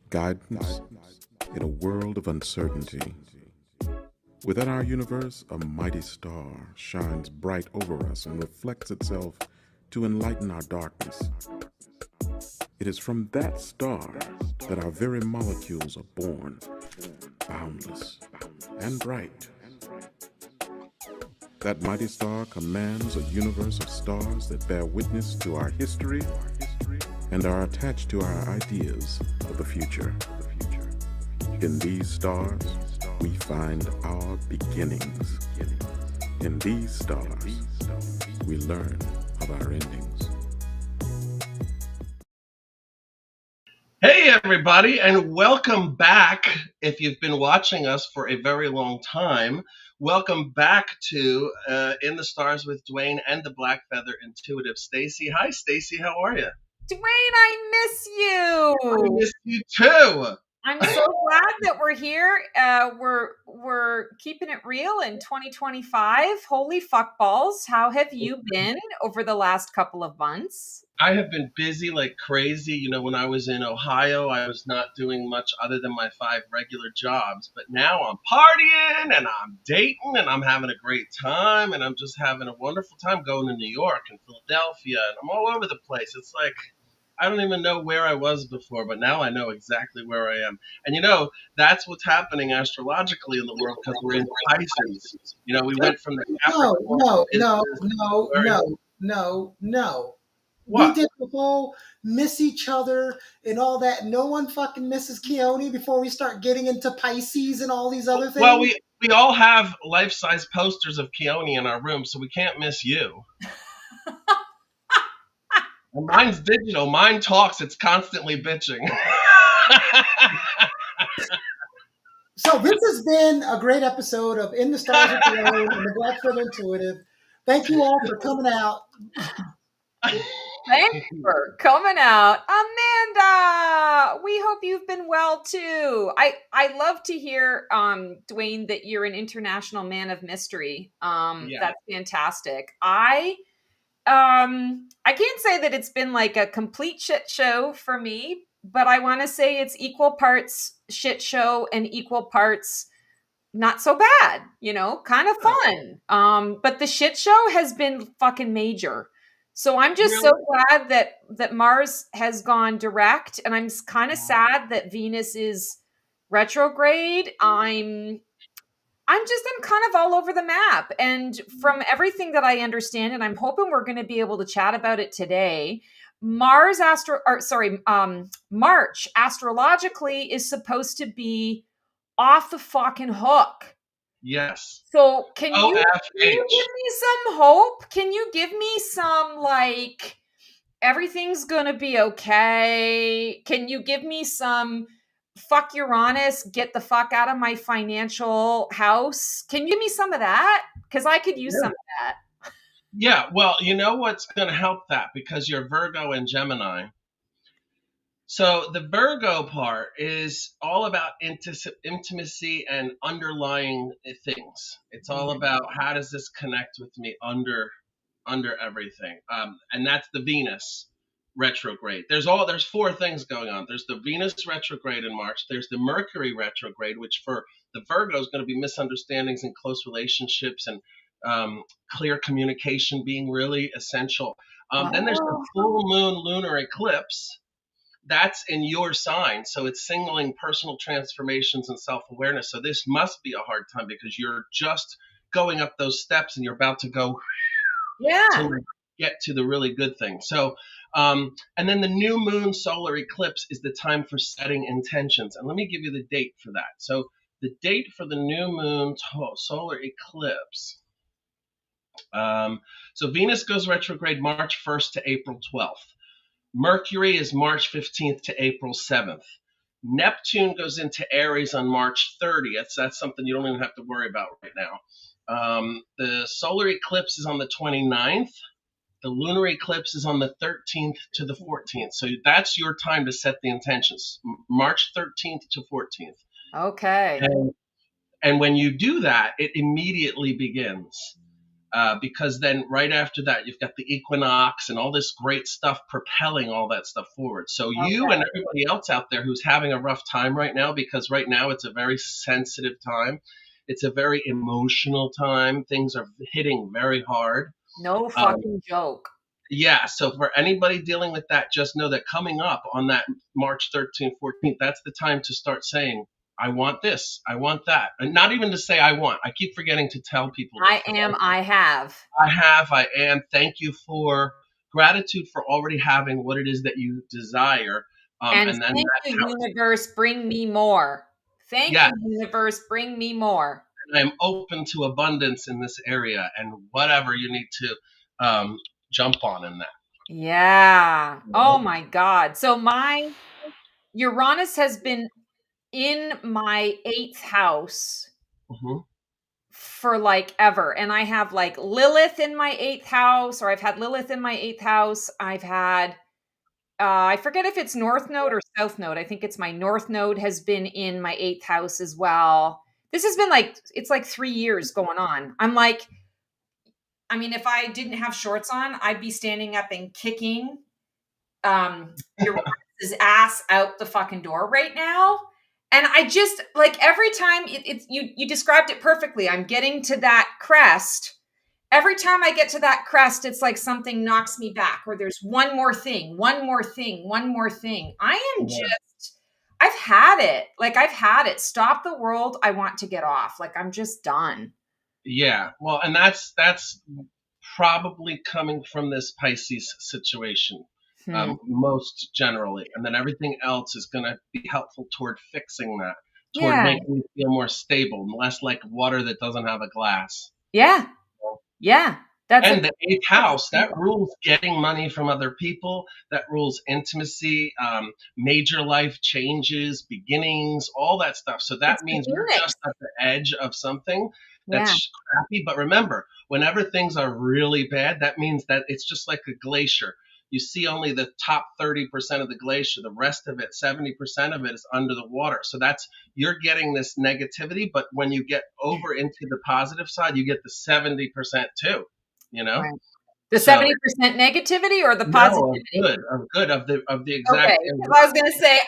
guidance in a world of uncertainty. Within our universe, a mighty star shines bright over us and reflects itself to enlighten our darkness. It is from that star that our very molecules are born, boundless and bright. That mighty star commands a universe of stars that bear witness to our history and are attached to our ideas of the future. In these stars, we find our beginnings. In these stars, we learn of our endings. Hey everybody, and welcome back. If you've been watching us for a very long time, welcome back to In the Stars with Dwayne and the Black Feather Intuitive Stacy. Hi Stacy, how are you? Dwayne, I miss you. I miss you too. I'm so glad that we're here. We're keeping it real in 2025. Holy fuck balls. How have you been over the last couple of months? I have been busy like crazy. You know, when I was in Ohio, I was not doing much other than my 5 regular jobs. But now I'm partying and I'm dating and I'm having a great time and I'm just having a wonderful time going to New York and Philadelphia and I'm all over the place. It's like I don't even know where I was before, but now I know exactly where I am. And you know, that's what's happening astrologically in the world because we're in Pisces. You know, we went from the No. What? We did the whole miss each other and all that. No one fucking misses Keone before we start getting into Pisces and all these other things. Well, we all have life-size posters of Keone in our room, so we can't miss you. And mine's digital. Mine talks. It's constantly bitching. So this has been a great episode of In the Stars with Dwayne and the Black Feather Intuitive. Thank you all for coming out. Thanks for coming out. Amanda, we hope you've been well too. I love to hear, Dwayne, that you're an international man of mystery. Yeah. That's fantastic. I can't say that it's been like a complete shit show for me, but I want to say it's equal parts shit show and equal parts not so bad, you know, kind of fun. But the shit show has been fucking major. So I'm just so glad that Mars has gone direct, and I'm kind of sad that Venus is retrograde. I'm kind of all over the map. And from everything that I understand, and I'm hoping we're going to be able to chat about it today, March astrologically is supposed to be off the fucking hook. Yes. So can you give me some hope? Can you give me some, like, everything's going to be okay? Can you give me some fuck Uranus, get the fuck out of my financial house? Can you give me some of that? Because I could use some of that. Yeah, well, you know what's going to help that because you're Virgo and Gemini. So the Virgo part is all about intimacy and underlying things. It's all about how does this connect with me under everything, and that's the Venus retrograde. There's 4 things going on. There's the Venus retrograde in March. There's the Mercury retrograde, which for the Virgo is going to be misunderstandings and close relationships and clear communication being really essential. Then there's the full moon lunar eclipse. That's in your sign. So it's signaling personal transformations and self-awareness. So this must be a hard time because you're just going up those steps and you're about to go to get to the really good thing. So, and then the new moon solar eclipse is the time for setting intentions. And let me give you the date for that. So the date for the new moon solar eclipse. So Venus goes retrograde March 1st to April 12th. Mercury is March 15th to April 7th. Neptune goes into Aries on March 30th. So that's something you don't even have to worry about right now. The solar eclipse is on the 29th. The lunar eclipse is on the 13th to the 14th. So that's your time to set the intentions, March 13th to 14th. Okay. And when you do that, it immediately begins. because then right after that, you've got the equinox and all this great stuff propelling all that stuff forward. So you Okay. and everybody else out there who's having a rough time right now, because right now it's a very sensitive time. It's a very emotional time. Things are hitting very hard. No Um, fucking joke. yeah, so for anybody dealing with that, just know that coming up on that March 13th, 14th, that's the time to start saying, I want this, I want that. And not even to say I want. I keep forgetting to tell people this. I have. I am. Thank you for gratitude for already having what it is that you desire. And And then thank that you, counts. universe, bring me more. Thank Yeah, you, universe, bring me more. and I'm open to abundance in this area and whatever you need to jump on in that. Yeah. You Oh know? my God. So my Uranus has been in my 8th house Mhm. for like ever. And I have like Lilith in my 8th house, or I've had Lilith in my 8th house. I've had, I forget if it's North Node or South Node. I think it's my North Node has been in my 8th house as well. This has been like, it's like 3 years going on. I'm like, I mean, if I didn't have shorts on, I'd be standing up and kicking Uranus's ass out the fucking door right now. And I just like every time it's you described it perfectly. I'm getting to that crest. Every time I get to that crest, it's like something knocks me back, or there's one more thing, one more thing, one more thing. Yeah. I've had it. Like I've had it. Stop the world. I want to get off. Like I'm just done. Yeah. Well, and that's probably coming from this Pisces situation. Hmm. Most generally, and then everything else is going to be helpful toward fixing that, toward Yeah. making you feel more stable, less like water that doesn't have a glass. Yeah. Yeah. That's And the eighth house, that rules getting money from other people, that rules intimacy, major life changes, beginnings, all that stuff. So that it's the means you're Phoenix. just at the edge of something Yeah. that's crappy. But remember, whenever things are really bad, that means that it's just like a glacier. You see only the top 30% of the glacier, the rest of it, 70% of it is under the water. So that's, you're getting this negativity, but when you get over into the positive side, you get the 70% too. You know, Right. The so 70% negativity or the no, positivity? of good, of the Okay, exact. because I was gonna say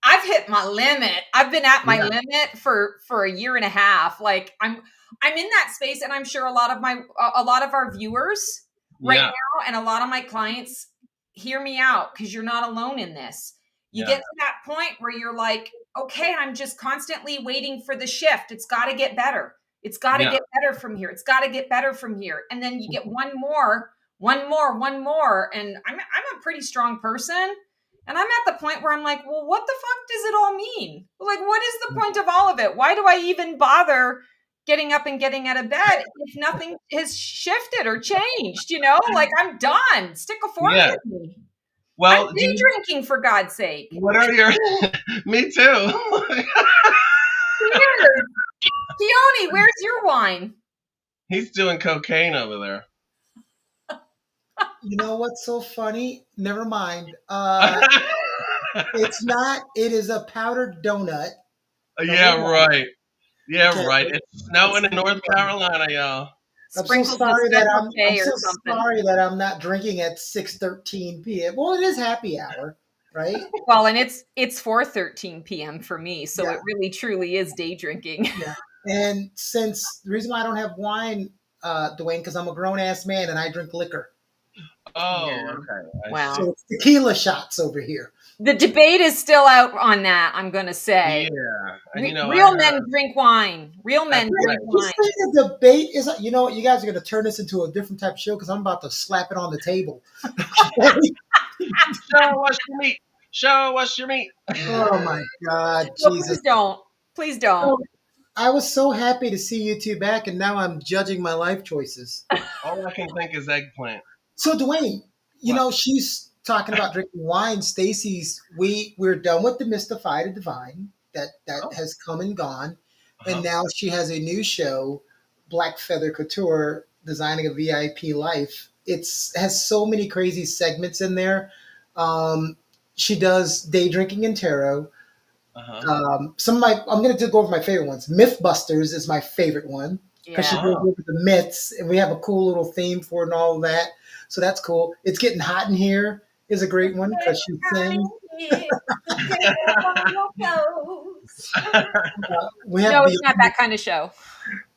I've hit my limit. I've been at my Yeah, limit for a year and a half. Like I'm in that space, and I'm sure a lot of our viewers right yeah, now and a lot of my clients hear me out because you're not alone in this. You yeah, get to that point where you're like, okay, I'm just constantly waiting for the shift. It's got to get better. It's got to yeah, get better from here. It's got to get better from here. And then you get one more, one more, one more. And I'm a pretty strong person. And I'm at the point where I'm like, well, what the fuck does it all mean? Like, what is the point of all of it? Why do I even bother getting up and getting out of bed if nothing has shifted or changed? You know, like I'm done. Stick a fork yeah. in me. I'm Well, day drinking for God's sake. what are your? Me too. Cheers. Keone, where's your wine? He's doing cocaine over there. You know what's so funny? Never mind. It's not. It is a powdered donut. Number Yeah, one. right. Yeah, Okay. right. It's snowing in North Carolina, y'all. I'm so Sprinkles of sorry that Special I'm K or so something. sorry that I'm not drinking at 6:13 p.m. Well, it is happy hour, right? Well, and it's 4:13 p.m. for me, so Yeah. it really truly is day drinking. Yeah. And since the reason why I don't have wine, Dwayne, because I'm a grown ass man and I drink liquor. Oh, Yeah. okay. Wow. So it's tequila shots over here. The debate is still out on that, I'm going to say. Yeah, and you know, Real men drink wine. Real men That's drink right. You wine. say the debate is, you know what, you guys are going to turn this into a different type of show because I'm about to slap it on the table. Show us your meat. Show us your meat. Oh my God, Well, Jesus. please don't. Please don't. I was so happy to see you two back, and now I'm judging my life choices. All I can think is eggplant. So, Dwayne, you What? know, she's talking about drinking wine. Stacy's, we're done with the Mystify to Divine. That Oh. has come and gone. Uh-huh. And now she has a new show, Black Feather Couture, Designing a VIP Life. It's has so many crazy segments in there. She does day drinking and tarot. Uh-huh. I'm going to go over my favorite ones. Mythbusters is my favorite one. because she Yeah. goes Oh, over the myths, and we have a cool little theme for it and all of that. So that's cool. It's Getting Hot in Here is a great one because she sings. We No, have it's not Beyond that kind of show.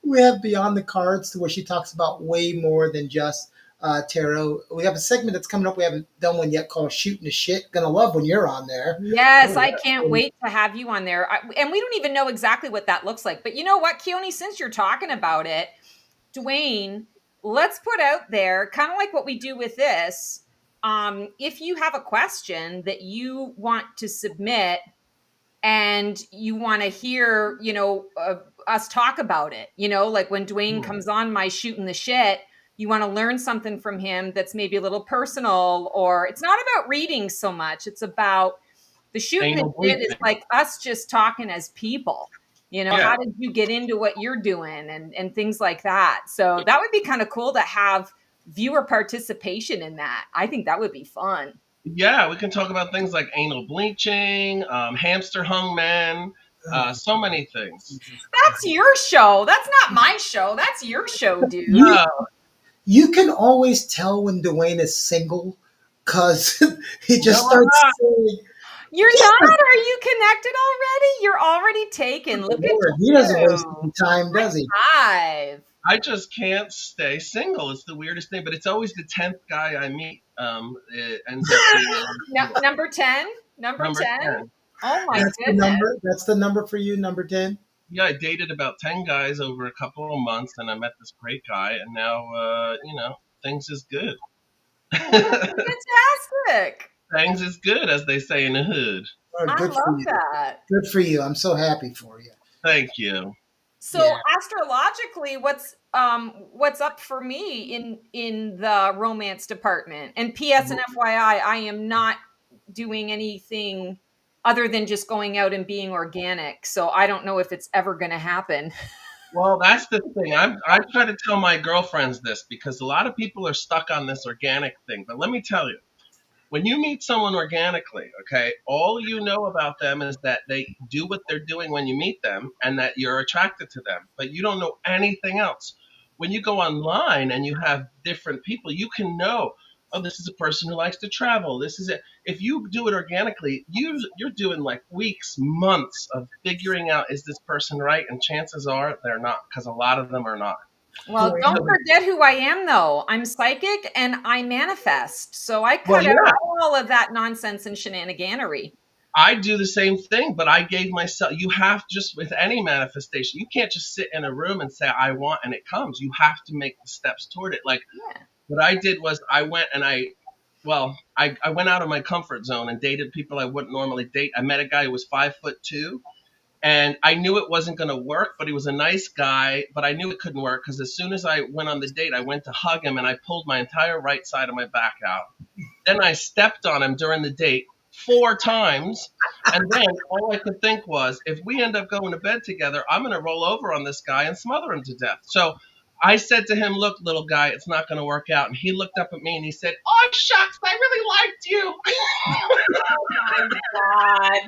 we have Beyond the Cards, to where she talks about way more than just tarot. We have a segment that's coming up. We haven't done one yet called Shooting the Shit. Gonna love when you're on there. Yes, oh I yeah. can't wait to have you on there. And we don't even know exactly what that looks like. But you know what, Keone, since you're talking about it, Dwayne, let's put out there kind of like what we do with this. If you have a question that you want to submit and you want to hear, us talk about it, like when Dwayne Hmm. comes on my shooting the shit, you want to learn something from him that's maybe a little personal, or it's not about reading so much. It's about the shooting the Anal shit is bleaching. like us just talking as people. Yeah. How did you get into what you're doing and things like that. So that would be kind of cool to have viewer participation in that. I think that would be fun. Yeah, we can talk about things like anal bleaching, hamster hung men, Oh, so many things. Jesus That's Christ. your show. That's not my show. That's your show, dude. You Oh, you can always tell when Dwayne is single because he no, just I'm starts not. saying, You're not? Are you connected already? You're already taken. Look at Lord, he doesn't waste you. any time, does he? Five. I just can't stay single. It's the weirdest thing, but it's always the 10th guy I meet. It ends up being No, number 10. Number number 10. 10. Oh my Yeah, That's the goodness. number. That's the number for you, number 10. yeah. I dated about 10 guys over a couple of months, and I met this great guy, and now, things is good. Fantastic. Things is good, as they say in the hood. Oh, I good for love you. that. Good for you. I'm so happy for you. Thank you. So Yeah. astrologically, what's up for me in the romance department? And PS and FYI, I am not doing anything other than just going out and being organic. So I don't know if it's ever going to happen. Well, that's the thing. I try to tell my girlfriends this because a lot of people are stuck on this organic thing. But let me tell you, when you meet someone organically, okay, all you know about them is that they do what they're doing when you meet them and that you're attracted to them, but you don't know anything else. When you go online and you have different people, you can know, oh, this is a person who likes to travel. This is it. If you do it organically, you're doing like weeks, months of figuring out, is this person right? And chances are they're not, because a lot of them are not. Well, don't Dwayne, forget who I am, though. I'm psychic and I manifest. So I Well, cut out yeah, all of that nonsense and shenaniganery. I do the same thing, but I gave myself, you have, just with any manifestation, you can't just sit in a room and say, I want, and it comes. You have to make the steps toward it. Like Yeah. what I did was I went and I went out of my comfort zone and dated people I wouldn't normally date. I met a guy who was 5'2", and I knew it wasn't going to work, but he was a nice guy, but I knew it couldn't work because as soon as I went on the date, I went to hug him and I pulled my entire right side of my back out. Then I stepped on him during the date 4 times. And then all I could think was, if we end up going to bed together, I'm going to roll over on this guy and smother him to death. So I said to him, look, little guy, it's not going to work out. And he looked up at me and he said, oh, shucks, I really liked you. Oh my God.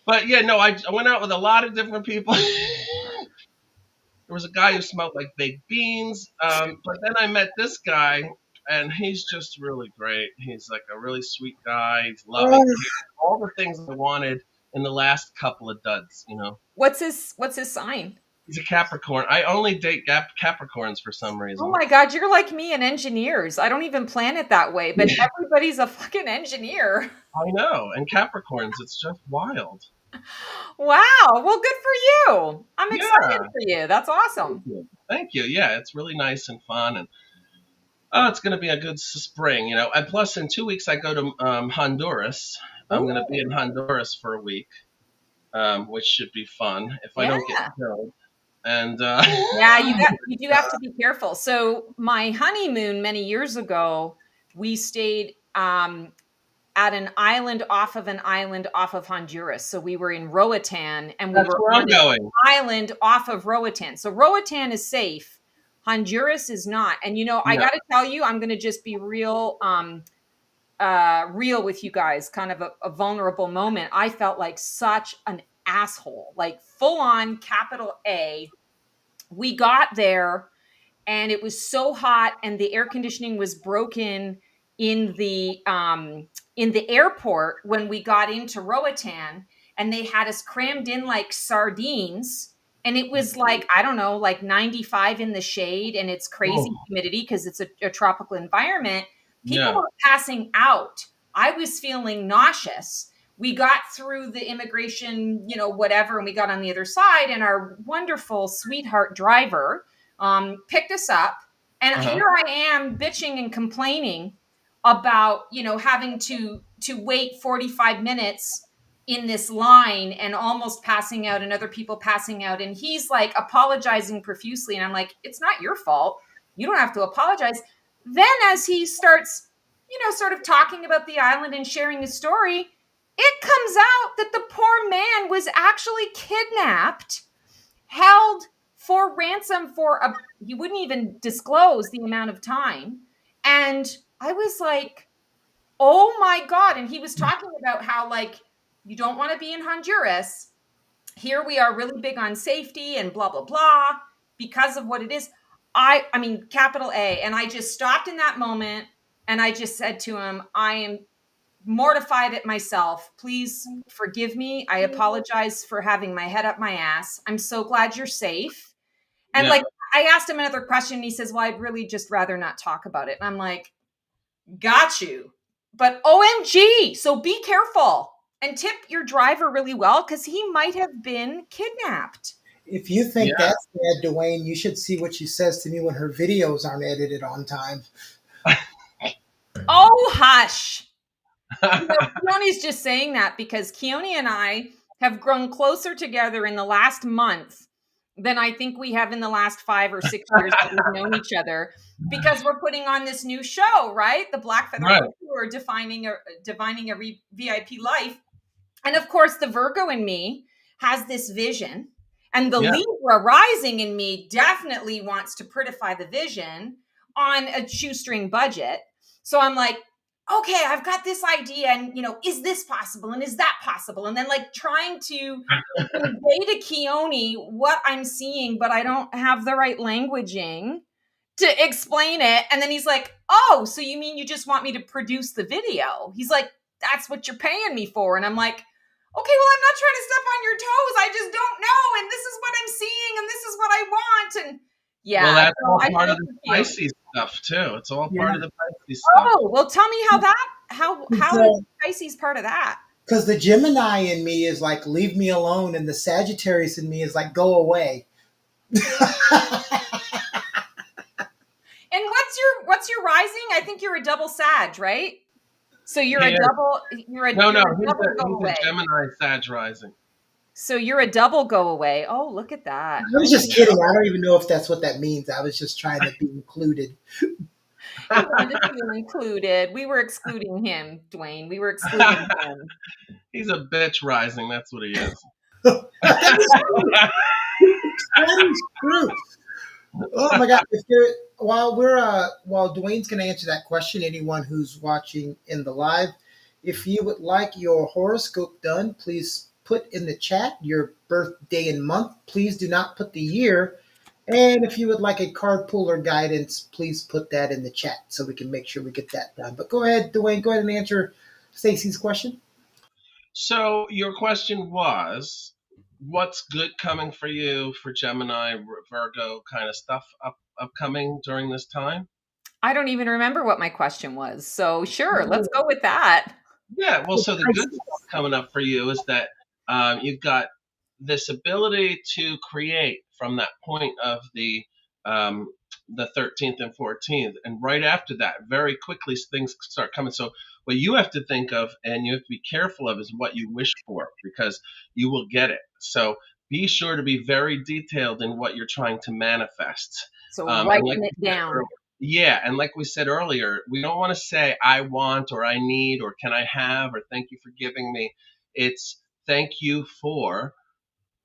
But yeah, no, I went out with a lot of different people. There was a guy who smelled like baked beans. But then I met this guy, and he's just really great. He's like a really sweet guy. He's loving. oh, All the things I wanted in the last couple of duds. What's his sign? He's a Capricorn. I only date Capricorns for some Oh reason. my God, you're like me and engineers. I don't even plan it that way, but everybody's a fucking engineer. I know. And Capricorns, it's just wild. Wow. Well, good for you. I'm excited Yeah. for you. That's awesome. Thank you. Yeah, it's really nice and fun. And oh, it's going to be a good spring. And plus, in 2 weeks, I go to Honduras. I'm going to be in Honduras for a week, which should be fun if I Yeah. don't get killed. And Yeah, you do have to be careful. So my honeymoon many years ago, we stayed at an island off of Honduras. So we were in Roatan and we that's were where on I'm an going. island off of Roatan. So Roatan is safe. Honduras is not. And I Yeah. got to tell you, I'm going to just be real real with you guys, kind of a vulnerable moment. I felt like such an asshole, like full on capital A. we got there and it was so hot and the air conditioning was broken in the airport when we got into Roatan, and they had us crammed in like sardines, and it was like, I don't know, like 95 in the shade, and it's crazy Oh, humidity because it's a tropical environment. People yeah. were passing out. I was feeling nauseous. We got through the immigration, whatever, and we got on the other side, and our wonderful sweetheart driver picked us up. And Uh-huh. here I am bitching and complaining about, having to wait 45 minutes in this line and almost passing out and other people passing out. And he's like apologizing profusely. And I'm like, it's not your fault. You don't have to apologize. Then as he starts, sort of talking about the island and sharing his story, it comes out that the poor man was actually kidnapped, held for ransom for he wouldn't even disclose the amount of time. And I was like, oh my God. And he was talking about how, like, you don't want to be in Honduras. Here we are really big on safety and blah, blah, blah, because of what it is. I mean, capital A. And I just stopped in that moment and I just said to him, I am mortified at myself. Please forgive me. I apologize for having my head up my ass. I'm so glad you're safe. And Yeah. like, I asked him another question. And he says, well, I'd really just rather not talk about it. And I'm like, got you. But OMG. So be careful and tip your driver really well because he might have been kidnapped. If you think Yeah. that's bad, Dwayne, you should see what she says to me when her videos aren't edited on time. Oh, hush. Keone's just saying that because Keone and I have grown closer together in the last month than I think we have in the last 5 or 6 years that we've known each other, because we're putting on this new show, right? The Black Feather Right. Couture, defining a VIP life. And of course, the Virgo in me has this vision, and the Libra rising in me definitely wants to prettify the vision on a shoestring budget. So I'm like, okay, I've got this idea, and is this possible, and is that possible, and then like trying to convey to Keone what I'm seeing, but I don't have the right languaging to explain it. And then he's like, oh, so you mean you just want me to produce the video? He's like, that's what you're paying me for. And I'm like, okay, well, I'm not trying to step on your toes. I just don't know. And this is what I'm seeing, and this is what I want. And yeah. Well, that's so all I part feel of the confused. Pisces stuff too. It's all part of the Pisces stuff. Oh, well, tell me how is Pisces part of that? Because the Gemini in me is like, leave me alone, and the Sagittarius in me is like, go away. And what's your rising? I think you're a double Sag, right? So you're a Yeah. double. No, He's he's a Gemini Sag rising. So you're a double go away. Oh, look at that. I was just kidding. I don't even know if that's what that means. I was just trying to be included. He wanted to feel included. We were excluding him, Dwayne. We were excluding him. He's a bitch rising. That's what he is. That is true. Oh my God! While Dwayne's going to answer that question, anyone who's watching in the live, if you would like your horoscope done, please put in the chat your birthday and month. Please do not put the year. And if you would like a card puller guidance, please put that in the chat so we can make sure we get that done. But go ahead, Dwayne. Go ahead and answer Stacy's question. So your question was, what's good coming for you for Gemini, Virgo kind of stuff upcoming during this time? I don't even remember what my question was. So sure, let's go with that. Yeah, well, so the good stuff coming up for you is that you've got this ability to create from that point of the 13th and 14th, and right after that, very quickly things start coming. So what you have to think of and you have to be careful of is what you wish for, because you will get it. So be sure to be very detailed in what you're trying to manifest. So writing it down. Yeah, and like we said earlier, we don't want to say I want or I need or can I have or thank you for giving me. It's thank you for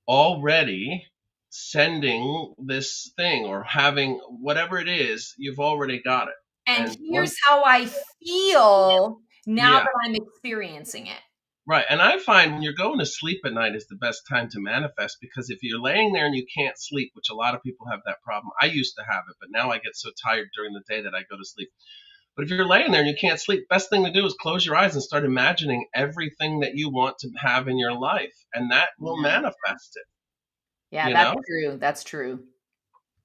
already sending this thing or having whatever it is, you've already got it. And here's how I feel now Yeah. that I'm experiencing it. Right. And I find when you're going to sleep at night is the best time to manifest, because if you're laying there and you can't sleep, which a lot of people have that problem. I used to have it, but now I get so tired during the day that I go to sleep. But if you're laying there and you can't sleep, best thing to do is close your eyes and start imagining everything that you want to have in your life, and that will Yeah. manifest it, Yeah, you that's know? true. That's true.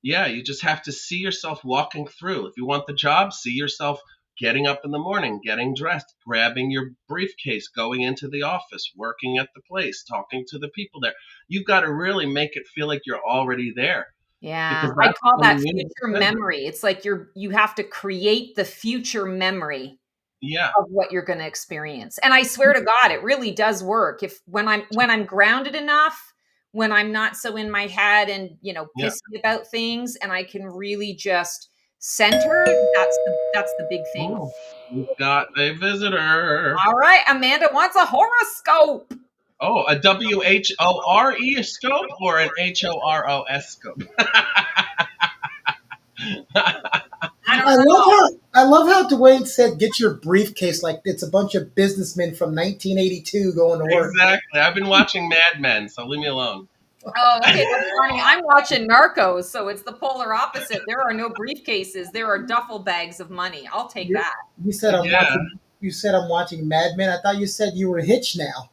Yeah, you just have to see yourself walking through. If you want the job, see yourself getting up in the morning, getting dressed, grabbing your briefcase, going into the office, working at the place, talking to the people there. You've got to really make it feel like you're already there, Yeah, because I that's call when the that universe future sends it. memory. It's like you have to create the future memory Yeah, of what you're going to experience. And I swear to God, it really does work. If when I'm grounded enough, when I'm not so in my head and, yeah. pissy about things, and I can really just center, that's the big thing. Oh, we've got a visitor. All right, Amanda wants a horoscope. Oh, a WHORE scope or an HOROS scope? I don't I love know. how Dwayne said, "Get your briefcase," like it's a bunch of businessmen from 1982 going to work. Exactly. I've been watching Mad Men, so leave me alone. Oh, okay, that's funny. I'm watching Narcos, so it's the polar opposite. There are no briefcases. There are duffel bags of money. I'll take You, that. you said I'm Yeah, watching. You said I'm watching Mad Men. I thought you said you were hitched now.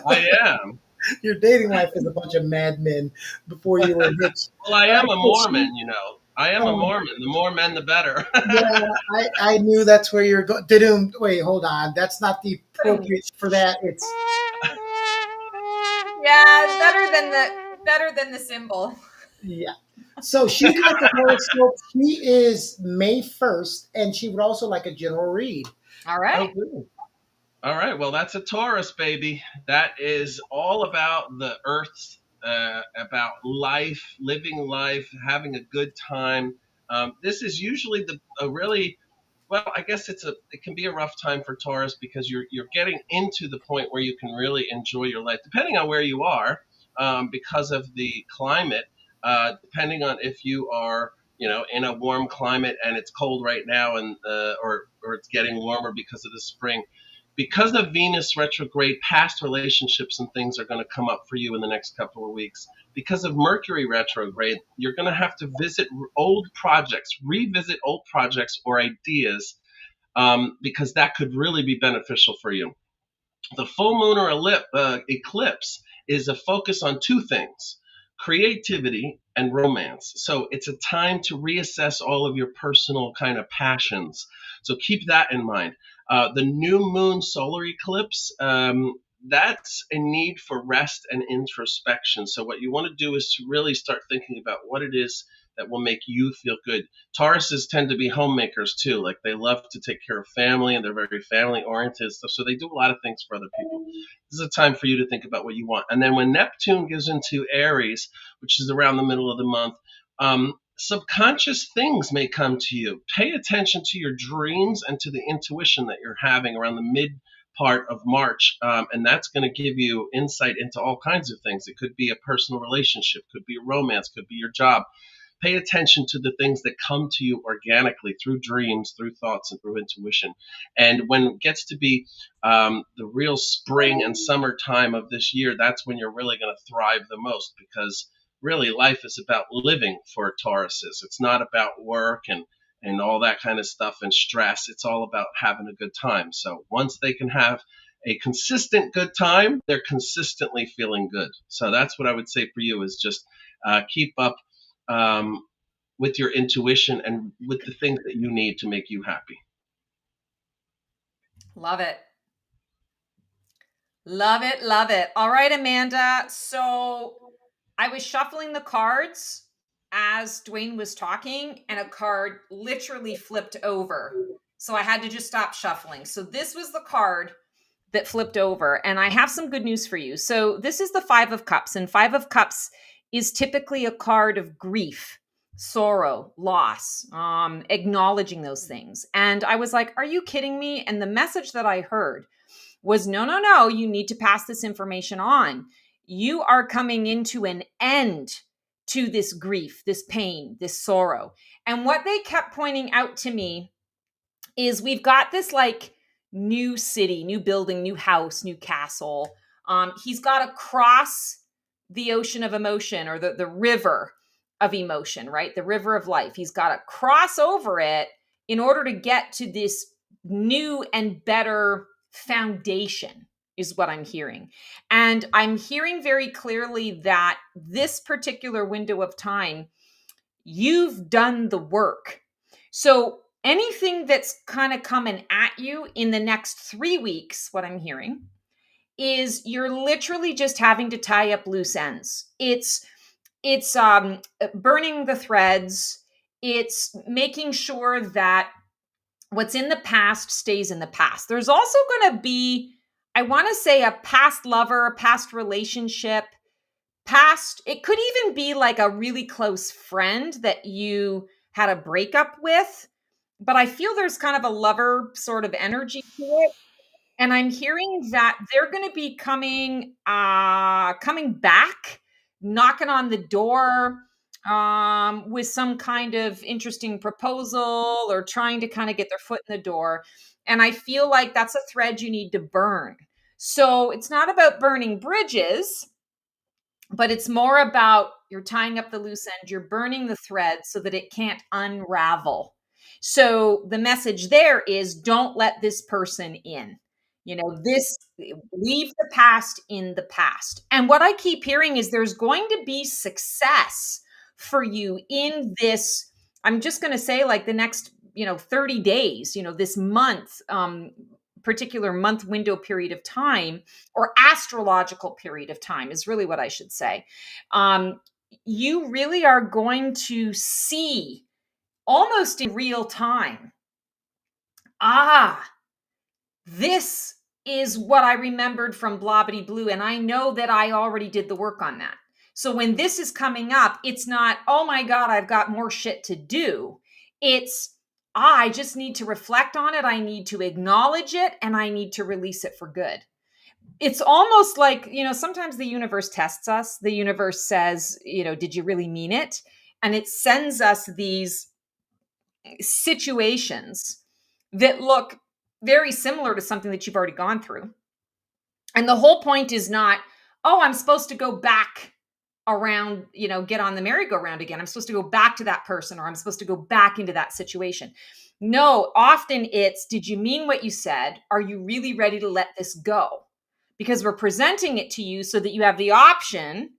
I am. Your dating life is a bunch of Mad Men before you were hitched. Well, I All am right, a so she, Mormon, you know. I am a Mormon. The more men, the better. yeah, I knew that's where you're going. Did wait, hold on. That's not the appropriate for that. It's Yeah, better than the symbol. yeah. So she'd like a horoscope. She is May 1st, and she would also like a general read. All Oh, right. good. All right. Well, that's a Taurus, baby. That is all about the earth, about life, living life, having a good time. This is usually a really, well, I guess it can be a rough time for Taurus, because you're getting into the point where you can really enjoy your life, depending on where you are, because of the climate. Depending on if you are, in a warm climate and it's cold right now, and or it's getting warmer because of the spring. Because of Venus retrograde, past relationships and things are going to come up for you in the next couple of weeks. Because of Mercury retrograde, you're going to have to revisit old projects or ideas, because that could really be beneficial for you. The full moon or eclipse is a focus on two things: creativity and romance. So it's a time to reassess all of your personal kind of passions. So keep that in mind. The new moon solar eclipse, that's a need for rest and introspection. So what you want to do is to really start thinking about what it is that will make you feel good. Tauruses tend to be homemakers too. Like, they love to take care of family, and they're very family oriented stuff. So they do a lot of things for other people. This is a time for you to think about what you want. And then when Neptune goes into Aries, which is around the middle of the month, subconscious things may come to you. Pay attention to your dreams and to the intuition that you're having around the mid part of March, and that's going to give you insight into all kinds of things. It could be a personal relationship, could be a romance, could be your job. Pay attention to the things that come to you organically through dreams, through thoughts, and through intuition. And when it gets to be the real spring and summer time of this year, that's when you're really going to thrive the most, because really life is about living for Tauruses. It's not about work and all that kind of stuff and stress. It's all about having a good time. So once they can have a consistent good time, they're consistently feeling good. So that's what I would say for you, is just keep up um, with your intuition and with the things that you need to make you happy. Love it. Love it. Love it. All right, Amanda. So I was shuffling the cards as Dwayne was talking, and a card literally flipped over. So I had to just stop shuffling. So this was the card that flipped over. And I have some good news for you. So this is the Five of Cups, and Five of Cups is typically a card of grief, sorrow, loss, acknowledging those things. And I was like, are you kidding me? And the message that I heard was, no, no, no, you need to pass this information on. You are coming into an end to this grief, this pain, this sorrow. And what they kept pointing out to me is, we've got this like new city, new building, new house, new castle. He's got to cross the ocean of emotion, or the river of emotion, right? The river of life. He's got to cross over it in order to get to this new and better foundation, is what I'm hearing. And I'm hearing very clearly that this particular window of time, you've done the work. So anything that's kind of coming at you in the next 3 weeks, what I'm hearing is you're literally just having to tie up loose ends. It's burning the threads. It's making sure that what's in the past stays in the past. There's also going to be, I want to say, a past lover, a past relationship, past, it could even be like a really close friend that you had a breakup with, but I feel there's kind of a lover sort of energy to it. And I'm hearing that they're going to be coming back, knocking on the door, with some kind of interesting proposal, or trying to kind of get their foot in the door. And I feel like that's a thread you need to burn. So it's not about burning bridges, but it's more about you're tying up the loose end, you're burning the thread so that it can't unravel. So the message there is, don't let this person in. Leave the past in the past. And what I keep hearing is there's going to be success for you in this. I'm just going to say, like, the next, 30 days, this month, particular month window period of time, or astrological period of time is really what I should say. You really are going to see almost in real time, this is what I remembered from Blobbity Blue, and I know that I already did the work on that. So when this is coming up, it's not, oh my God, I've got more shit to do. It's, I just need to reflect on it. I need to acknowledge it, and I need to release it for good. It's almost like, sometimes the universe tests us. The universe says, did you really mean it? And it sends us these situations that look very similar to something that you've already gone through. And the whole point is not, oh, I'm supposed to go back around, get on the merry-go-round again. I'm supposed to go back to that person, or I'm supposed to go back into that situation. No, often it's, did you mean what you said? Are you really ready to let this go? Because we're presenting it to you so that you have the option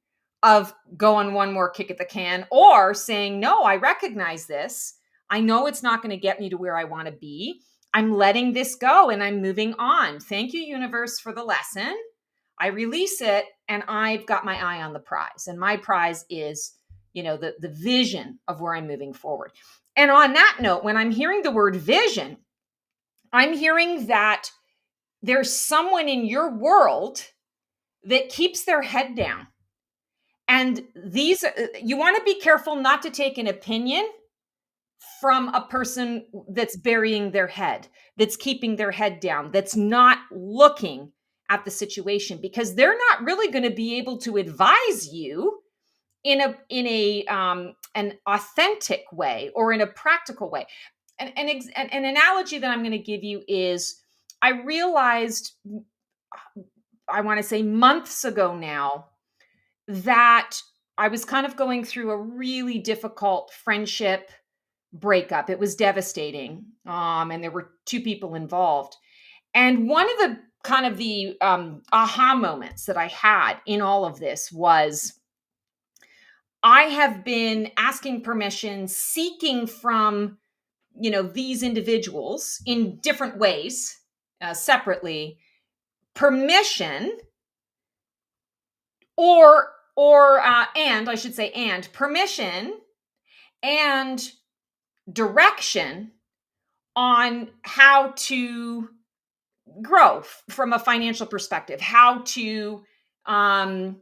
of going one more kick at the can, or saying, no, I recognize this. I know it's not going to get me to where I want to be. I'm letting this go and I'm moving on. Thank you, universe, for the lesson. I release it, and I've got my eye on the prize. And my prize is, the vision of where I'm moving forward. And on that note, when I'm hearing the word vision, I'm hearing that there's someone in your world that keeps their head down. And you want to be careful not to take an opinion from a person that's burying their head, that's keeping their head down, that's not looking at the situation, because they're not really going to be able to advise you in an authentic way, or in a practical way. An analogy that I'm going to give you is, I realized, I want to say months ago now, that I was kind of going through a really difficult friendship breakup. It was devastating. And there were 2 people involved. And one of the kind of the aha moments that I had in all of this was, I have been asking permission, seeking from, these individuals in different ways, separately, permission, and I should say, and permission and direction on how to grow from a financial perspective, how to, I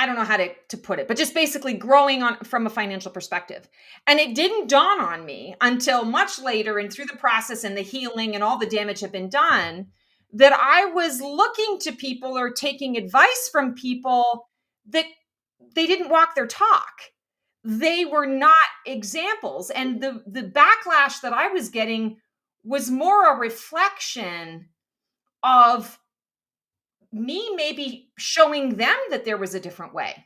don't know how to put it, but just basically growing from a financial perspective. And it didn't dawn on me until much later, and through the process and the healing and all the damage had been done, that I was looking to people or taking advice from people that they didn't walk their talk. They were not examples. And the backlash that I was getting was more a reflection of me maybe showing them that there was a different way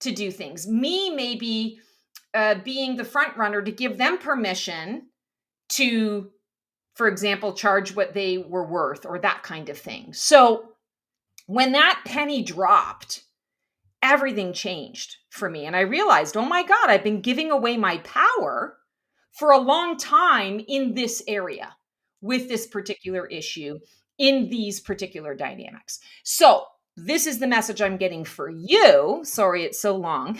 to do things. Me maybe being the front runner to give them permission to, for example, charge what they were worth or that kind of thing. So when that penny dropped, everything changed for me. And I realized, oh my God, I've been giving away my power for a long time in this area with this particular issue, in these particular dynamics. So this is the message I'm getting for you. Sorry, it's so long.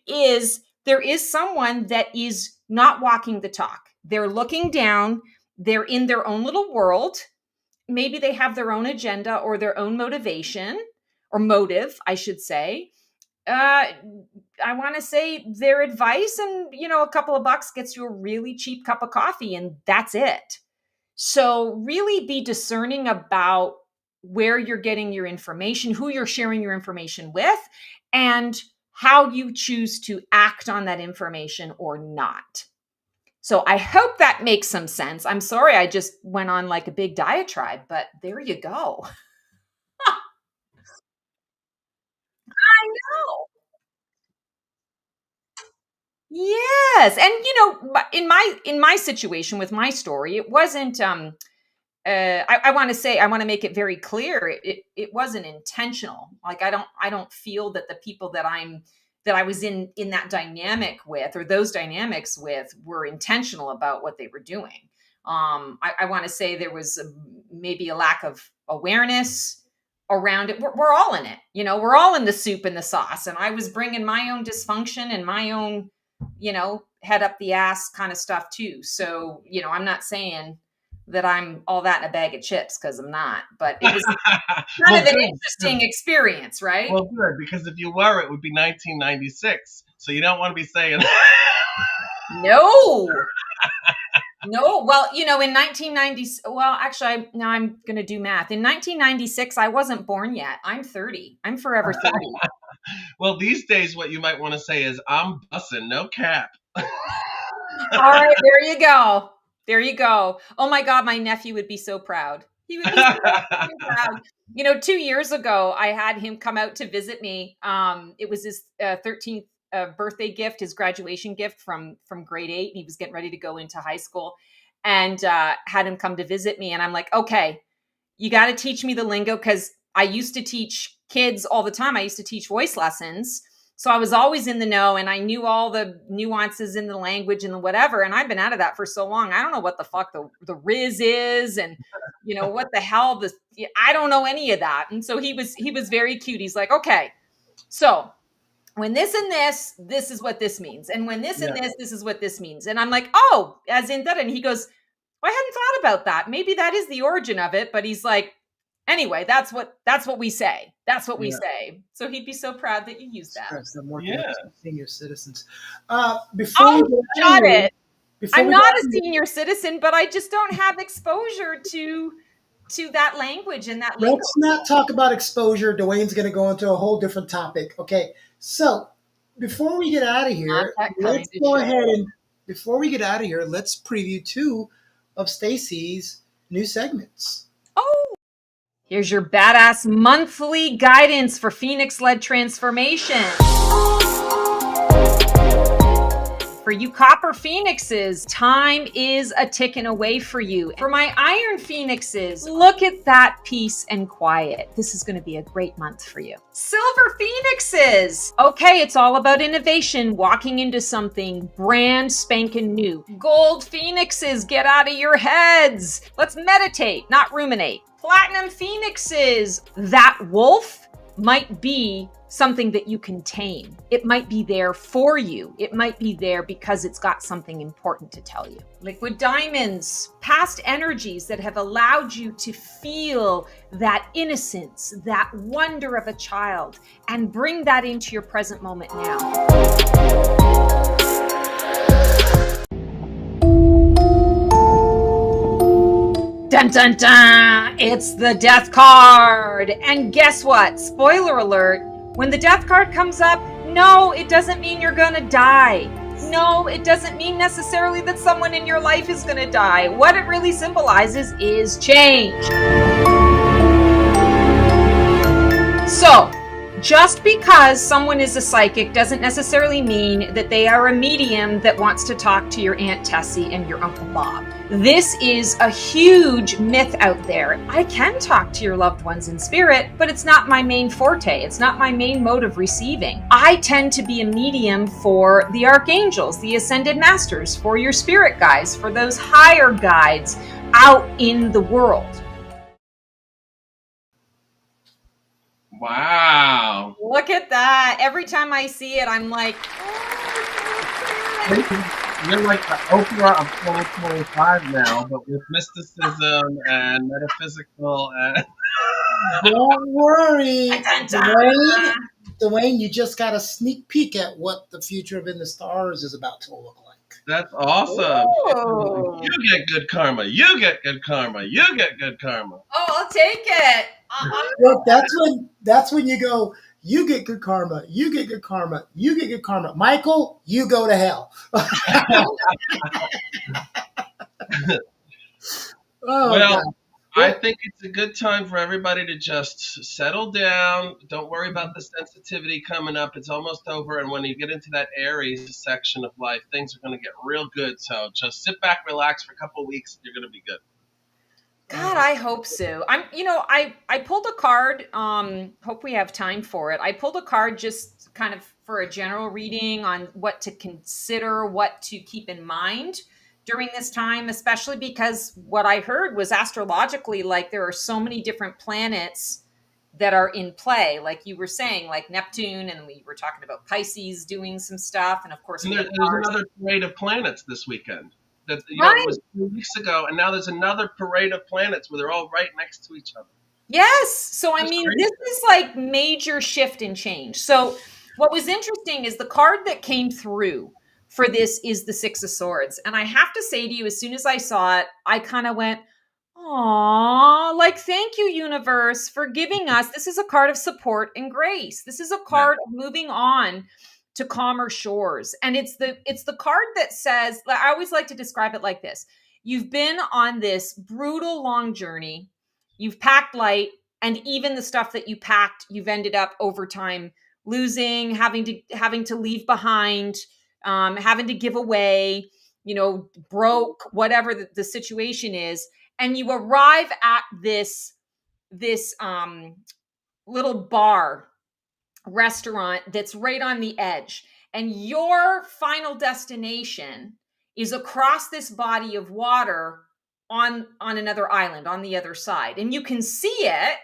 Is there is someone that is not walking the talk. They're looking down. They're in their own little world. Maybe they have their own agenda or their own motivation or motive, I should say. I want to say their advice and, a couple of bucks gets you a really cheap cup of coffee and that's it. So really be discerning about where you're getting your information, who you're sharing your information with, and how you choose to act on that information or not. So I hope that makes some sense. I'm sorry I just went on like a big diatribe, but there you go. I know. Yes. And in my situation with my story, it wasn't I want to make it very clear. It wasn't intentional. Like I don't feel that the people that I was in that dynamic with, or those dynamics with, were intentional about what they were doing. I want to say there was maybe a lack of awareness around it. We're all in it, we're all in the soup and the sauce. And I was bringing my own dysfunction and my own, head up the ass kind of stuff too. So, I'm not saying that I'm all that in a bag of chips, because I'm not, but it was kind of an interesting experience, right? Well, good, because if you were, it would be 1996. So you don't want to be saying No. Well, in 1990, well, actually, now I'm going to do math. In 1996, I wasn't born yet. I'm 30. I'm forever 30. Well, these days, what you might want to say is, I'm bussin', no cap. All right, there you go. There you go. Oh my God, my nephew would be so proud. He would be so proud. 2 years ago, I had him come out to visit me. It was his 13th birthday gift, his graduation gift from grade 8. And he was getting ready to go into high school, and had him come to visit me. And I'm like, okay, you got to teach me the lingo, because I used to teach kids all the time. I used to teach voice lessons. So I was always in the know, and I knew all the nuances in the language and the whatever. And I've been out of that for so long. I don't know what the fuck the Riz is, and what the hell I don't know any of that. And so he was very cute. He's like, okay, so when this and this is what this means. And when this and this is what this means. And I'm like, oh, as in that. And he goes, well, I hadn't thought about that. Maybe that is the origin of it. But he's like, anyway, that's what we say. That's what we say. So he'd be so proud that you use that. I'm working with senior citizens. Shut it. I'm not a senior citizen, but I just don't have exposure to that language and that lingo. Let's not talk about exposure. Dwayne's going to go into a whole different topic. Okay, so before we get out of here, let's go ahead and let's preview 2 of Stacy's new segments. Oh, here's your badass monthly guidance for Phoenix-led transformation. For you Copper Phoenixes, time is a ticking away for you. For my Iron Phoenixes, look at that peace and quiet. This is going to be a great month for you. Silver Phoenixes, okay, it's all about innovation, walking into something brand spanking new. Gold Phoenixes, get out of your heads. Let's meditate, not ruminate. Platinum Phoenixes, that wolf might be something that you can tame. It might be there for you. It might be there because it's got something important to tell you. Liquid Diamonds, past energies that have allowed you to feel that innocence, that wonder of a child, and bring that into your present moment now. Dun dun dun! It's the death card! And guess what? Spoiler alert, when the death card comes up, no, it doesn't mean you're gonna die. No, it doesn't mean necessarily that someone in your life is going to die. What it really symbolizes is change. So, just because someone is a psychic doesn't necessarily mean that they are a medium that wants to talk to your Aunt Tessie and your Uncle Bob. This is a huge myth out there. I can talk to your loved ones in spirit, but it's not my main forte. It's not my main mode of receiving. I tend to be a medium for the archangels, the ascended masters, for your spirit guides, for those higher guides out in the world. Wow. Look at that. Every time I see it, I'm like, You're like the Oprah of 2025 now, but with mysticism and metaphysical and Don't worry, Dun-dun-dun. Dwayne. Dwayne, you just got a sneak peek at what the future of In the Stars is about to look like. that's awesome. Oh. You get good karma. You get good karma. You get good karma. Oh, I'll take it. Look, that's when you go. You get good karma. You get good karma. You get good karma. Michael, you go to hell. Oh, Well, God. I think it's a good time for everybody to just settle down. Don't worry about the sensitivity coming up. It's almost over. And when you get into that Aries section of life, things are going to get real good. So just sit back, relax for a couple of weeks. You're going to be good. God, I hope so. I pulled a card. Hope we have time for it. I pulled a card just kind of for a general reading on what to consider, what to keep in mind during this time, especially because what I heard was astrologically, like there are so many different planets that are in play, like you were saying, like Neptune, and we were talking about Pisces doing some stuff, and of course And we have there's Mars. another parade of planets this weekend. That Right. It was 2 weeks ago, and now there's another parade of planets where they're all right next to each other. Yes. So, I That's mean, crazy. this is like major shift and change. So, what was interesting is the card that came through for this is the Six of Swords. And I have to say to you, as soon as I saw it, I kind of went, "Aw, like, thank you, universe, for giving us. This is a card of support and grace. This is a card of moving on to calmer shores." And it's the card that says, I always like to describe it like this. You've been on this brutal long journey. You've packed light, and even the stuff that you packed, you've ended up over time losing, having to leave behind, having to give away, broke, whatever the situation is, and you arrive at this little bar restaurant that's right on the edge, and your final destination is across this body of water on another island on the other side, and you can see it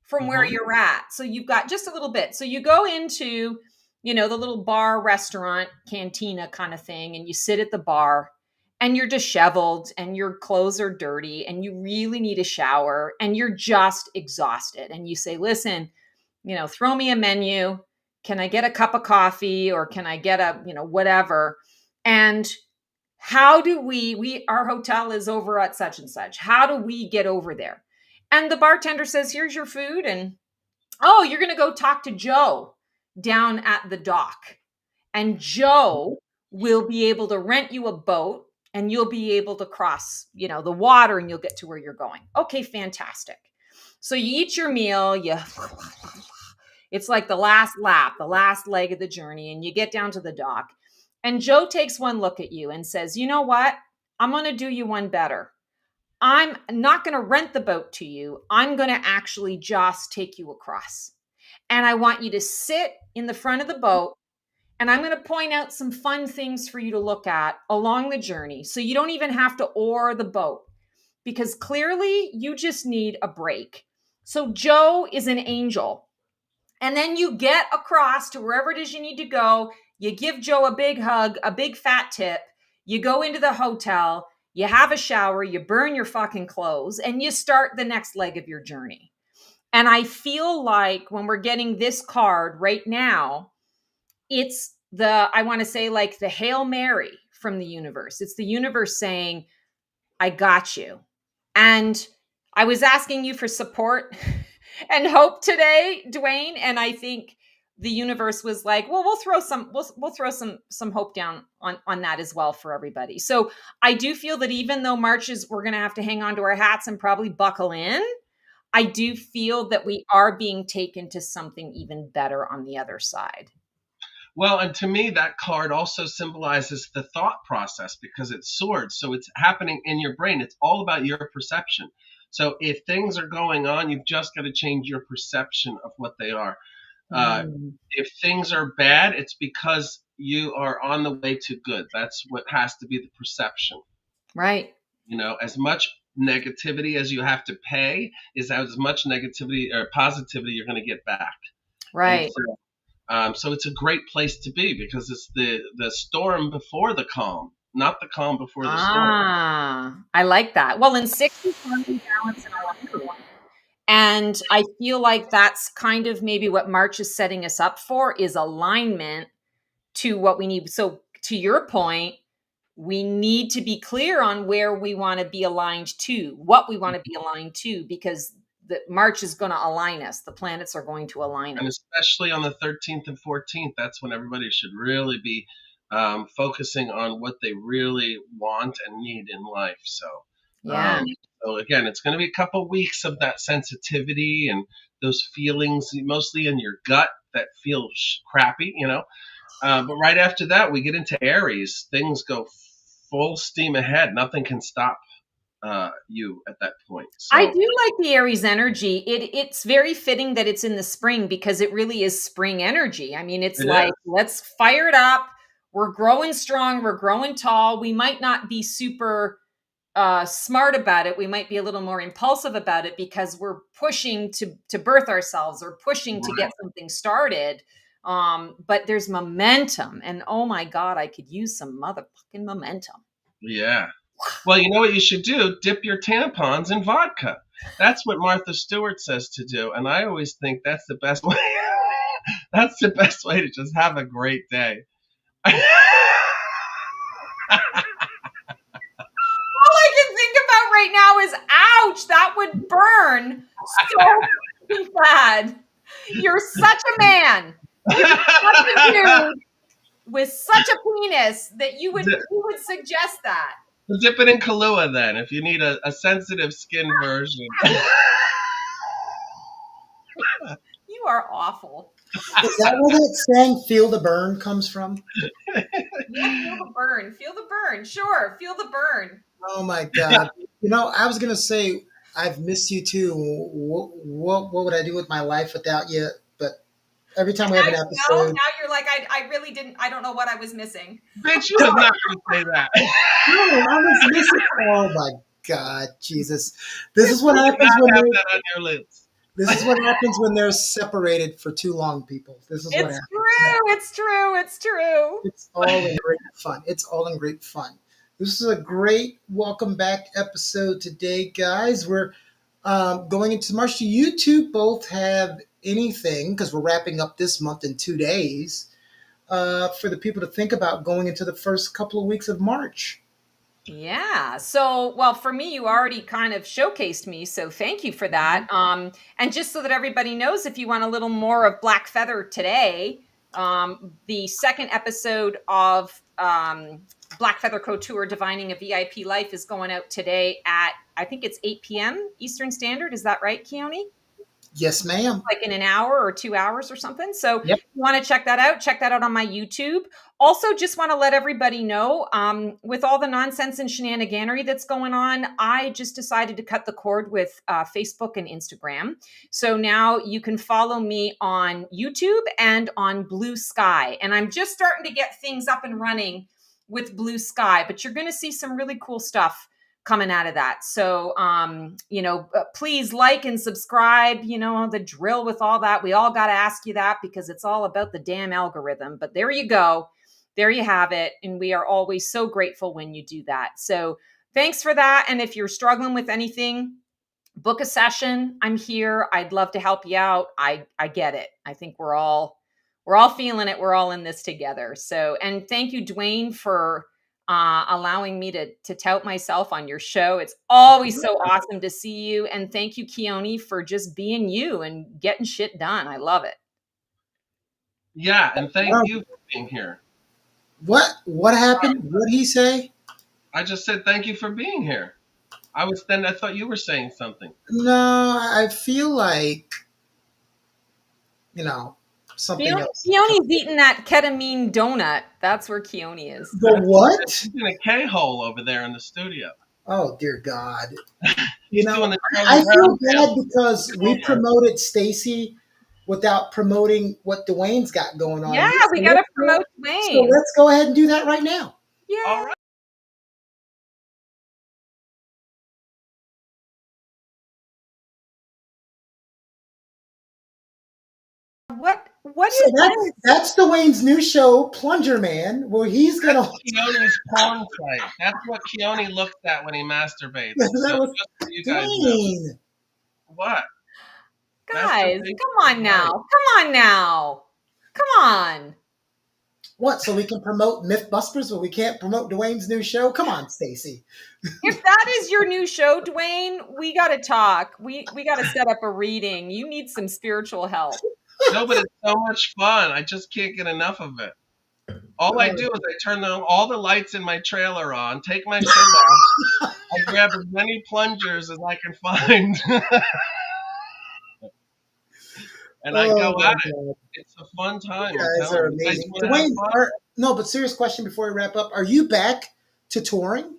from where you're at. So you've got just a little bit. So you go into the little bar restaurant cantina kind of thing, and you sit at the bar, and you're disheveled, and your clothes are dirty, and you really need a shower, and you're just exhausted, and you say, "Listen, throw me a menu. Can I get a cup of coffee, or can I get a, whatever?" And how do our hotel is over at such and such. How do we get over there? And the bartender says, "Here's your food." And, "Oh, you're going to go talk to Joe down at the dock. And Joe will be able to rent you a boat, and you'll be able to cross, the water, and you'll get to where you're going." Okay, fantastic. So you eat your meal, it's like the last lap, the last leg of the journey, and you get down to the dock. And Joe takes one look at you and says, "You know what? I'm going to do you one better. I'm not going to rent the boat to you. I'm going to actually just take you across. And I want you to sit in the front of the boat, and I'm going to point out some fun things for you to look at along the journey. So you don't even have to oar the boat, because clearly you just need a break." So Joe is an angel. And then you get across to wherever it is you need to go. You give Joe a big hug, a big fat tip. You go into the hotel, you have a shower, you burn your fucking clothes, and you start the next leg of your journey. And I feel like when we're getting this card right now, it's I want to say, like the Hail Mary from the universe. It's the universe saying, "I got you." And I was asking you for support and hope today, Dwayne. And I think the universe was like, well, we'll throw some hope down on that as well for everybody. So I do feel that even though March is, we're going to have to hang on to our hats and probably buckle in, I do feel that we are being taken to something even better on the other side. Well, and to me, that card also symbolizes the thought process because it's swords. So it's happening in your brain. It's all about your perception. So if things are going on, you've just got to change your perception of what they are. If things are bad, it's because you are on the way to good. That's what has to be the perception. Right. As much negativity as you have to pay is as much negativity or positivity you're going to get back. Right. So it's a great place to be because it's the storm before the calm, not the calm before the storm. I like that. Well, in 6 is finding balance in our life. And I feel like that's kind of maybe what March is setting us up for, is alignment to what we need. So to your point, we need to be clear on where we want to be aligned to, what we want to be aligned to, because the March is going to align us. The planets are going to align us. And especially on the 13th and 14th, that's when everybody should really be focusing on what they really want and need in life. So, yeah. So again, it's going to be a couple weeks of that sensitivity and those feelings, mostly in your gut that feel crappy, But right after that, we get into Aries. Things go full steam ahead. Nothing can stop you at that point. So, I do like the Aries energy. It's very fitting that it's in the spring because it really is spring energy. I mean, it's like, let's fire it up. We're growing strong. We're growing tall. We might not be super smart about it. We might be a little more impulsive about it because we're pushing to birth ourselves or pushing to get something started. But there's momentum, and oh my God, I could use some motherfucking momentum. Yeah. Well, you know what you should do? Dip your tampons in vodka. That's what Martha Stewart says to do, and I always think that's the best way. That's the best way to just have a great day. All I can think about right now is, ouch, that would burn so bad. You're such a man. You're such a dude with such a penis that you would suggest that. Dip it in Kahlua then, if you need a sensitive skin version. You are awful. Is that where that saying "feel the burn" comes from? Yeah, feel the burn. Feel the burn. Sure, feel the burn. Oh my God! I was gonna say I've missed you too. What would I do with my life without you? But every time we have an episode, now you're like, I really didn't. I don't know what I was missing. Bitch, you have not going to say that. No, I was missing. Oh my God, Jesus! This is what happens when have that on your lips. This is what happens when they're separated for too long, people. This is what happens. It's true. It's all in great fun. It's all in great fun. This is a great welcome back episode today, guys. We're going into March. Do you two both have anything, because we're wrapping up this month in 2 days, for the people to think about going into the first couple of weeks of March? Yeah. So, well, for me, you already kind of showcased me. So thank you for that. And just so that everybody knows, if you want a little more of Black Feather today, the second episode of Black Feather Couture Divining a VIP Life is going out today at, I think it's 8 p.m. Eastern Standard. Is that right, Keone? Yes, ma'am. Like in an hour or 2 hours or something. So Yep. If you want to check that out on my YouTube. Also, just want to let everybody know, with all the nonsense and shenaniganery that's going on, I just decided to cut the cord with Facebook and Instagram. So now you can follow me on YouTube and on Blue Sky. And I'm just starting to get things up and running with Blue Sky, but you're going to see some really cool stuff coming out of that. So, please like and subscribe, the drill with all that. We all got to ask you that because it's all about the damn algorithm, but there you go. There you have it. And we are always so grateful when you do that. So thanks for that. And if you're struggling with anything, book a session. I'm here. I'd love to help you out. I get it. I think we're all feeling it. We're all in this together. So, and thank you, Dwayne, for allowing me to tout myself on your show. It's always so awesome to see you. And thank you, Keone, for just being you and getting shit done. I love it. Yeah, and thank Oh, you for being here. what happened? What did he say? I just said thank you for being here. I thought you were saying something. No, I feel like you know something else. Keone's eating that ketamine donut. That's where Keone is. The what? He's in a K-hole over there in the studio. Oh dear God! He's doing the I Charlie feel Brown bad dance. because we promoted Stacy without promoting what Dwayne's got going on Yeah, here. we got to promote So Dwayne. let's go ahead and do that right now. All Yeah. right. What So is that's this? that's Dwayne's new show, Plunger Man, where he's That's gonna. Keone's porn site. That's what Keone looks at when he masturbates. So That was just so you guys know. Dwayne. What? Guys, Masturbation come is on right. now. Come on now. Come on. What? So we can promote MythBusters, but we can't promote Dwayne's new show? Come on, Stacy. If that is your new show, Dwayne, we got to talk. We got to set up a reading. You need some spiritual help. No, but it's so much fun. I just can't get enough of it. All I do is I turn all the lights in my trailer on, take my shirt off, I grab as many plungers as I can find, and I Oh go my at it. God. It's a fun You time. I'm guys telling are you. You guys amazing. want to have Dwayne, fun? no, but serious question before we wrap up. Are you back to touring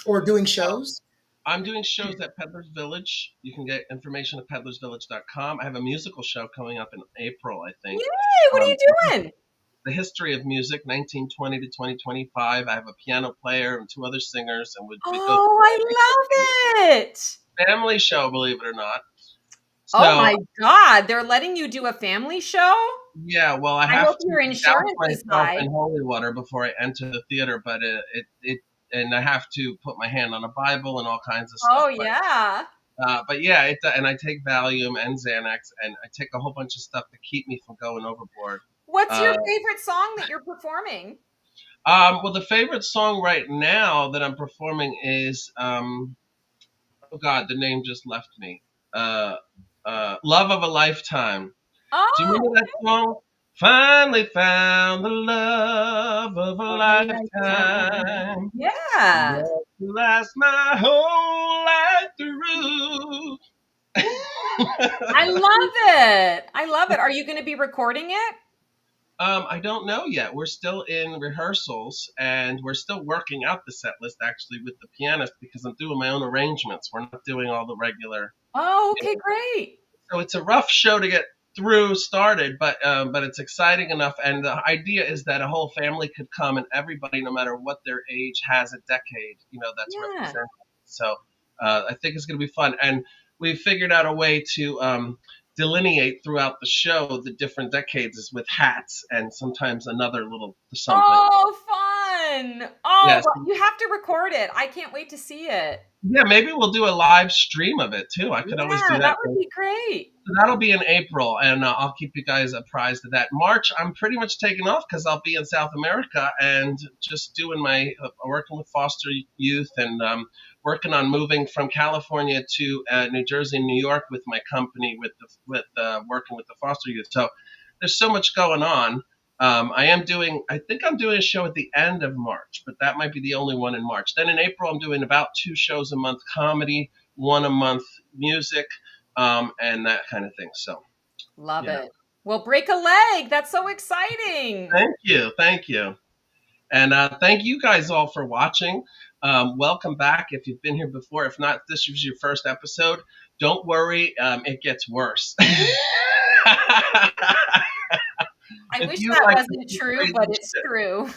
or doing shows? I'm doing shows at Peddler's Village. You can get information at peddlersvillage.com. I have a musical show coming up in April, I think. Yay, what are Um, you doing? the history of music, 1920 to 2025. I have a piano player and two other singers, and we go Oh, I love it. family show, believe it or not. Oh So my God, they're letting you do a family show? yeah, well, I I have hope to your douse insurance is myself high. in holy water before I enter the theater, but and I have to put my hand on a Bible and all kinds of stuff. Oh, yeah. But yeah, and I take Valium and Xanax, and I take a whole bunch of stuff to keep me from going overboard. What's your Uh, favorite song that you're performing? well, the favorite song right now that I'm performing is oh God, the name just left me. Uh, Love of a Lifetime. Do you Oh, remember that song? Finally found the love of a of a lifetime. lifetime. Yeah. Love to last my whole life through. I love it. I love it. Are you going to be recording it? I don't know yet. We're still in rehearsals and we're still working out the set list actually with the pianist because I'm doing my own arrangements. We're not doing all the regular. Oh, okay, great. So it's a rough show to get started, but it's exciting enough. And the idea is that a whole family could come and everybody, no matter what their age, has a decade, that's Yeah. represented. So I think it's going to be fun. And we figured out a way to delineate throughout the show the different decades is with hats and sometimes another little something. Oh, fun. Oh, Yes. well, you have to record it. I can't wait to see it. Yeah, maybe we'll do a live stream of it too. I could always do Yeah, that. that would be great. So that'll be in April, and I'll keep you guys apprised of that. March, I'm pretty much taking off because I'll be in South America and just doing my working with foster youth and working on moving from California to New Jersey and New York with my company with working with the foster youth. So there's so much going on. I think I'm doing a show at the end of March, but that might be the only one in March. Then in April, I'm doing about 2 shows a month comedy, 1 a month music, and that kind of thing. So Love yeah. it. Well, break a leg. That's so exciting. Thank you. And thank you guys all for watching. Welcome back if you've been here before. If not, this was your first episode. Don't worry, it gets worse. I wish that wasn't true, but it's true.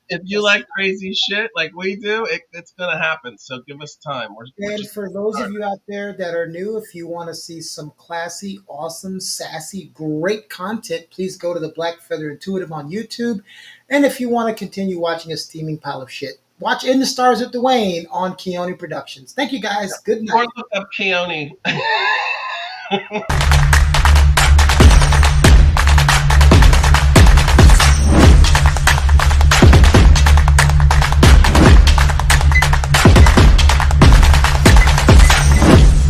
If you like crazy shit like we do, it's going to happen. So give us time. And for those of you out there that are new, if you want to see some classy, awesome, sassy, great content, please go to the Black Feather Intuitive on YouTube. And if you want to continue watching a steaming pile of shit, watch In the Stars with Dwayne on Keone Productions. Thank you guys. Good night. Or look up Keone.